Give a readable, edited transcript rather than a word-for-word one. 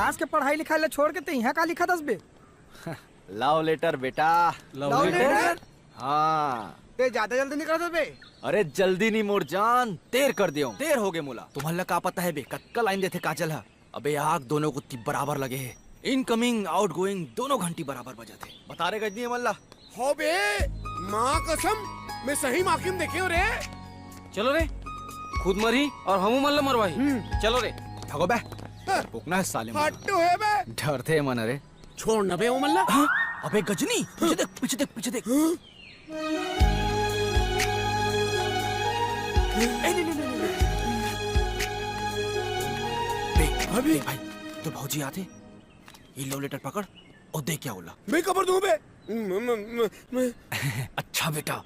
विकास के पढ़ाई लिखाई ले छोड़ के ते यहाँ का लिखा दस बे? लव लेटर बेटा। Love letter? हाँ। ते ज्यादा जल्दी निकला था बे। अरे जल्दी नहीं मोर जान, देर कर दियो, देर हो गए मुला। तुम्हारा का पता है बे, कक्का लाइन देते काजल है। अबे आग दोनों को बराबर लगे है, इनकमिंग आउट गोइंग दोनों घंटी बराबर बजाते। बता रहे गजनी है मल्ला। हो बे, माँ कसम मैं सही माकिम देखे हो रे। चलो रे, खुद मरी और हमू मल्ला मरवाही। चलो रे भगो बे, पुकना है साले मुला। हट्टू है बे। डरते है मन रे। छोड़ न बे ओ मल्ला। अबे गजनी, पीछे देख पीछे देख पीछे देख। अभी भाई तो भौजी आते, ये लव लेटर पकड़ और देख क्या बोला। मैं खबर दूं बे। अच्छा बेटा